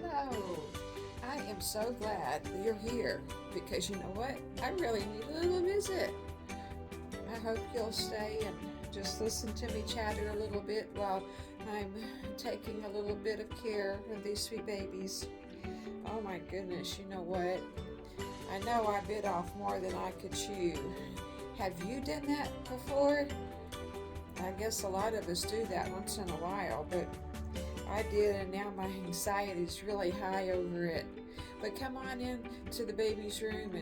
Hello. I am so glad you're here because you know what? I really need a little visit. I hope you'll stay and just listen to me chatter a little bit while I'm taking a little bit of care of these sweet babies. Oh my goodness, you know what? I know I bit off more than I could chew. Have you done that before? I guess a lot of us do that once in a while, but I did, and now my anxiety is really high over it. But come on in to the baby's room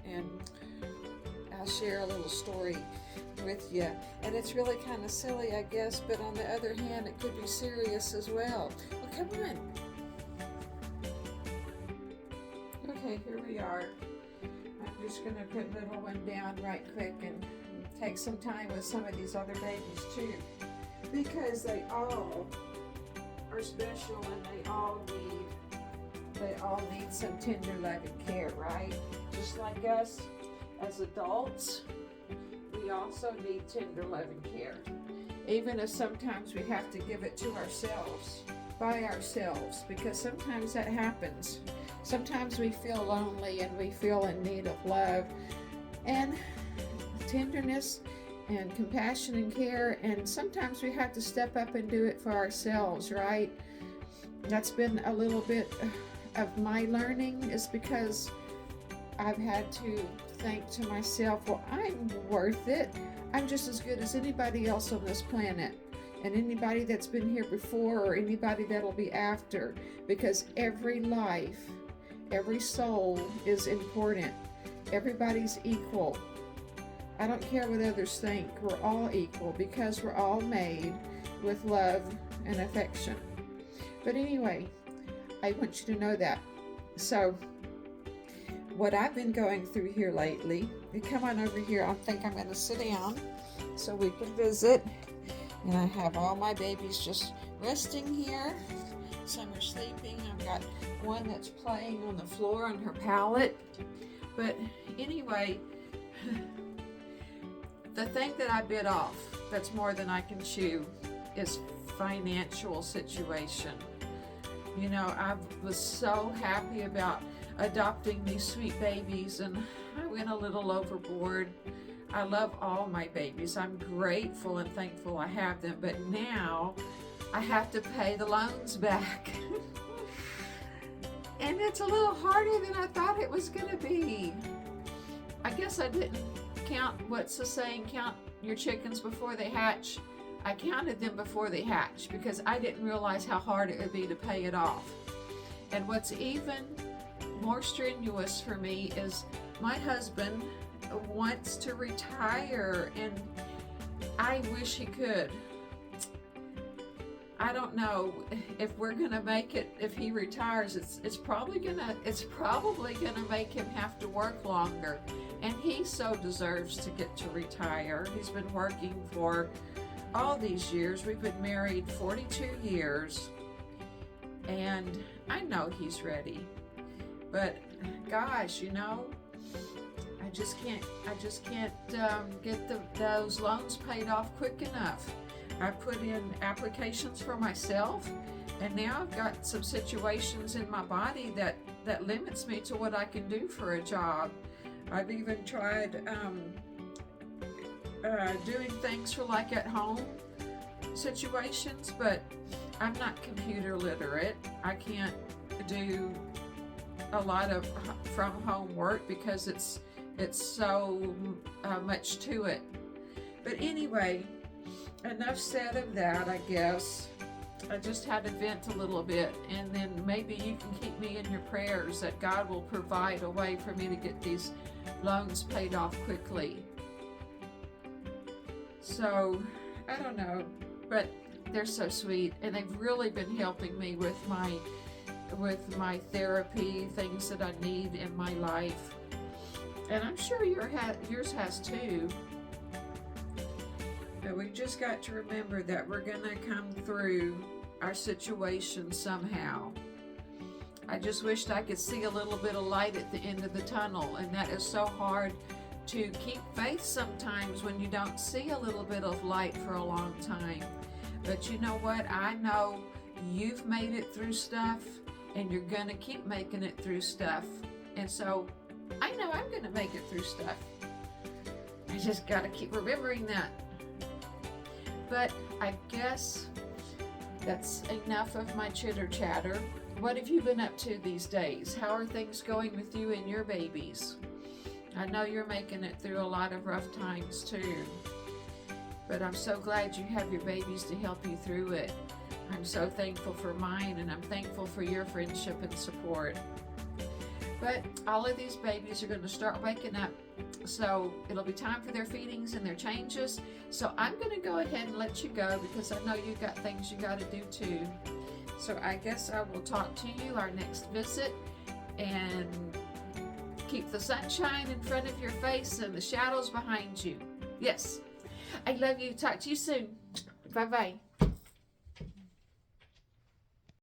and I'll share a little story with you. And it's really kind of silly, I guess, but on the other hand, it could be serious as well. Well, come on. Okay, here we are. I'm just going to put little one down right quick and take some time with some of these other babies too, because they all are special and they all need some tender loving care, right? Just like us as adults, we also need tender loving care. Even if sometimes we have to give it to ourselves, by ourselves, because sometimes that happens. Sometimes we feel lonely and we feel in need of love and tenderness and compassion and care, and sometimes we have to step up and do it for ourselves, right? That's been a little bit of my learning, is because I've had to think to myself, well, I'm worth it. I'm just as good as anybody else on this planet, and anybody that's been here before or anybody that'll be after, because every life, every soul is important. Everybody's equal. I don't care what others think. We're all equal because we're all made with love and affection. But anyway, I want you to know that. So, what I've been going through here lately, you come on over here. I think I'm going to sit down so we can visit. And I have all my babies just resting here. Some are sleeping. I've got one that's playing on the floor on her pallet. But anyway, the thing that I bit off that's more than I can chew is financial situation. You know, I was so happy about adopting these sweet babies, and I went a little overboard. I love all my babies. I'm grateful and thankful I have them, but now I have to pay the loans back. And it's a little harder than I thought it was going to be. I guess I didn't count, what's the saying, count your chickens before they hatch. I counted them before they hatched because I didn't realize how hard it would be to pay it off. And what's even more strenuous for me is my husband wants to retire, and I wish he could. I don't know if we're gonna make it. If he retires, it's probably gonna make him have to work longer, and he so deserves to get to retire. He's been working for all these years. We've been married 42 years, and I know he's ready. But gosh, you know, I just can't get those loans paid off quick enough. I put in applications for myself, and now I've got some situations in my body that limits me to what I can do for a job. I've even tried doing things for like at home situations, but I'm not computer literate. I can't do a lot of from home work because it's so much to it. But anyway, enough said of that, I guess. I just had to vent a little bit, and then maybe you can keep me in your prayers that God will provide a way for me to get these loans paid off quickly. So, I don't know, but they're so sweet, and they've really been helping me with my therapy, things that I need in my life. And I'm sure yours has too. But we've just got to remember that we're going to come through our situation somehow. I just wished I could see a little bit of light at the end of the tunnel, and that is so hard to keep faith sometimes when you don't see a little bit of light for a long time. But you know what? I know you've made it through stuff, and you're gonna keep making it through stuff. And so I know I'm gonna make it through stuff. I just gotta keep remembering that. But I guess that's enough of my chitter chatter. What have you been up to these days? How are things going with you and your babies? I know you're making it through a lot of rough times too. But I'm so glad you have your babies to help you through it. I'm so thankful for mine, and I'm thankful for your friendship and support. But all of these babies are going to start waking up, so it'll be time for their feedings and their changes. So I'm going to go ahead and let you go because I know you got things you got to do too. So I guess I will talk to you our next visit, and keep the sunshine in front of your face and the shadows behind you. Yes, I love you. Talk to you soon. Bye-bye.